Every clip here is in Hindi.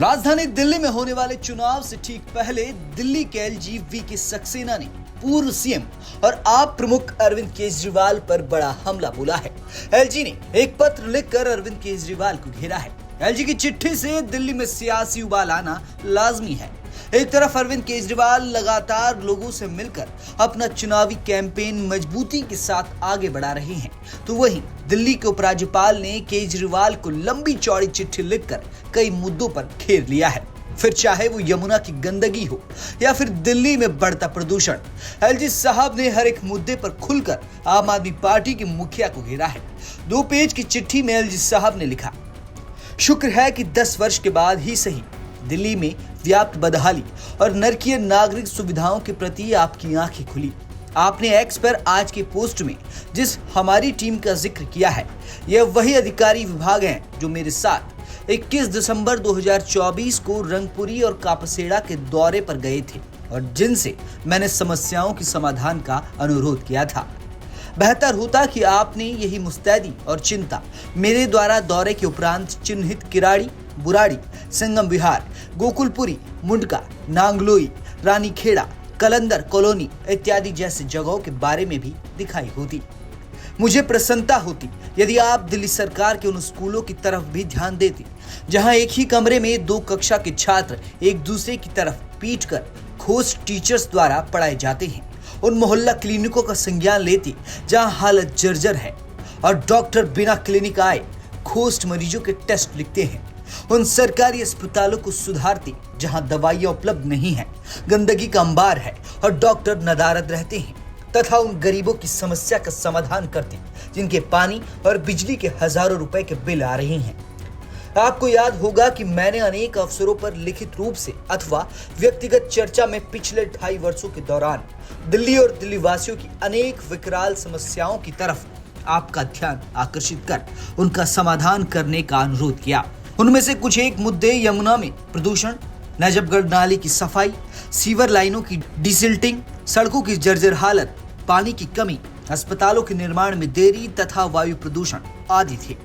राजधानी दिल्ली में होने वाले चुनाव से ठीक पहले दिल्ली के एलजी वीके सक्सेना ने पूर्व सीएम और आप प्रमुख अरविंद केजरीवाल पर बड़ा हमला बोला है। एलजी ने एक पत्र लिखकर अरविंद केजरीवाल को घेरा है। एलजी की चिट्ठी से दिल्ली में सियासी उबाल आना लाजमी है। एक तरफ अरविंद केजरीवाल लगातार लोगों से मिलकर अपना चुनावी कैंपेन मजबूती के साथ आगे बढ़ा रहे हैं, तो वहीं दिल्ली के उपराज्यपाल ने केजरीवाल को लंबी चौड़ी चिट्ठी लिखकर कई मुद्दों पर घेर लिया है। फिर चाहे वो यमुना की गंदगी हो या फिर दिल्ली में बढ़ता प्रदूषण, एलजी साहब ने हर एक मुद्दे पर खुलकर आम आदमी पार्टी के मुखिया को घेरा है। 2 पेज की चिट्ठी में एलजी साहब ने लिखा, शुक्र है कि 10 वर्ष के बाद ही सही दिल्ली में व्याप्त बदहाली और नरकीय नागरिक सुविधाओं के प्रति आपकी आंखें खुली। आपने एक्स पर आज के पोस्ट में जिस हमारी टीम का जिक्र किया है, यह वही अधिकारी विभाग हैं जो मेरे साथ 21 दिसंबर 2024 को रंगपुरी और कापसेड़ा के दौरे पर गए थे और जिनसे मैंने समस्याओं के समाधान का अनुरोध किया था। बेहतर होता कि आपने यही मुस्तैदी और चिंता मेरे द्वारा दौरे के उपरांत चिन्हित किराड़ी, बुराड़ी, संगम विहार, गोकुलपुरी, मुंडका, नांगलोई, रानीखेड़ा, कलंदर कॉलोनी इत्यादि जैसे जगहों के बारे में भी दिखाई होती। मुझे प्रसन्नता होती यदि आप दिल्ली सरकार के उन स्कूलों की तरफ भी ध्यान देते जहां एक ही कमरे में 2 कक्षा के छात्र एक दूसरे की तरफ पीटकर खोज टीचर्स द्वारा पढ़ाए जाते हैं। उन मोहल्ला क्लिनिकों का संज्ञान लेते जहां हालत जर्जर है और डॉक्टर बिना क्लिनिक आए खोज मरीजों के टेस्ट लिखते हैं। उन सरकारी अस्पतालों को सुधारते जहां दवाइयां उपलब्ध नहीं है, गंदगी का अंबार है और डॉक्टर नदारद रहते हैं, तथा उन गरीबों की समस्या का समाधान करते जिनके पानी और बिजली के हजारों रुपए के बिल आ रहे हैं। आपको याद होगा कि मैंने अनेक अवसरों पर लिखित रूप से अथवा व्यक्तिगत चर्चा में पिछले 2.5 वर्षों के दौरान दिल्ली और दिल्ली वासियों की अनेक विकराल समस्याओं की तरफ आपका ध्यान आकर्षित कर उनका समाधान करने का अनुरोध किया। उनमें से कुछ एक मुद्दे यमुना में प्रदूषण, नजफगढ़ नाले की सफाई, सीवर लाइनों की डिसिल्टिंग, सड़कों की जर्जर हालत, पानी की कमी, अस्पतालों के निर्माण में देरी तथा वायु प्रदूषण आदि थे।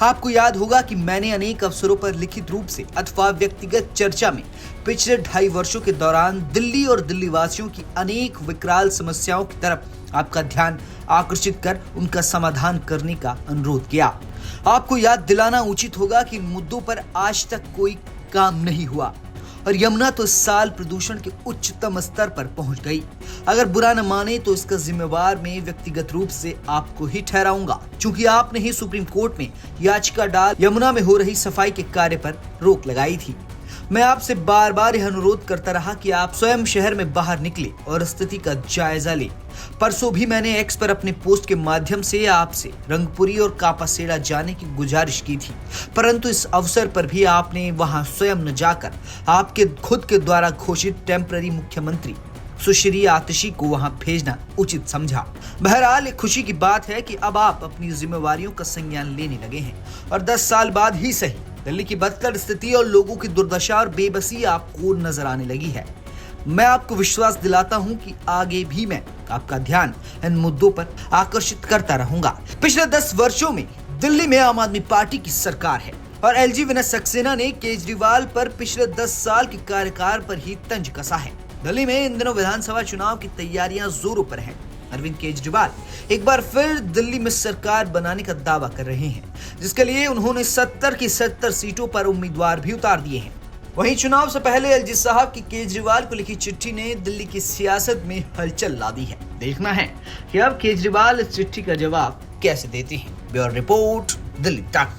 आपको याद होगा कि मैंने अनेक अवसरों पर लिखित रूप से अथवा व्यक्तिगत चर्चा में पिछले 2.5 वर्षों के दौरान दिल्ली और दिल्ली वासियों की अनेक विकराल समस्याओं की तरफ आपका ध्यान आकर्षित कर उनका समाधान करने का अनुरोध किया। आपको याद दिलाना उचित होगा कि इन मुद्दों पर आज तक कोई काम नहीं हुआ और यमुना तो इस साल प्रदूषण के उच्चतम स्तर पर पहुंच गई। अगर बुरा न माने तो इसका जिम्मेवार मैं व्यक्तिगत रूप से आपको ही ठहराऊंगा, क्योंकि आपने ही सुप्रीम कोर्ट में याचिका डाल यमुना में हो रही सफाई के कार्य पर रोक लगाई थी। मैं आपसे बार बार यह अनुरोध करता रहा कि आप स्वयं शहर में बाहर निकले और स्थिति का जायजा ले। परसों भी मैंने एक्स पर अपने पोस्ट के माध्यम से आपसे रंगपुरी और कापासेड़ा जाने की गुजारिश की थी, परंतु इस अवसर पर भी आपने वहां स्वयं न जाकर आपके खुद के द्वारा घोषित टेम्पररी मुख्यमंत्री सुश्री आतिशी को वहां भेजना उचित समझा। बहरहाल एक खुशी की बात है कि अब आप अपनी जिम्मेवारियों का संज्ञान लेने लगे हैं और 10 साल बाद ही सही दिल्ली की बदतर स्थिति और लोगों की दुर्दशा और बेबसी आपको नजर आने लगी है। मैं आपको विश्वास दिलाता हूं कि आगे भी मैं आपका ध्यान इन मुद्दों पर आकर्षित करता रहूंगा। पिछले 10 वर्षों में दिल्ली में आम आदमी पार्टी की सरकार है और एलजी विनय सक्सेना ने केजरीवाल पर पिछले 10 साल के कार्यकाल पर ही तंज कसा है। दिल्ली में इन दिनों विधानसभा चुनाव की तैयारियां जोरों पर हैं। अरविंद केजरीवाल एक बार फिर दिल्ली में सरकार बनाने का दावा कर रहे हैं, जिसके लिए उन्होंने 70 की 70 सीटों पर उम्मीदवार भी उतार दिए हैं। वहीं चुनाव से पहले एलजी साहब की केजरीवाल को लिखी चिट्ठी ने दिल्ली की सियासत में हलचल ला दी है। देखना है कि अब केजरीवाल इस चिट्ठी का जवाब कैसे देते हैं। ब्यूरो रिपोर्ट, दिल्ली तक।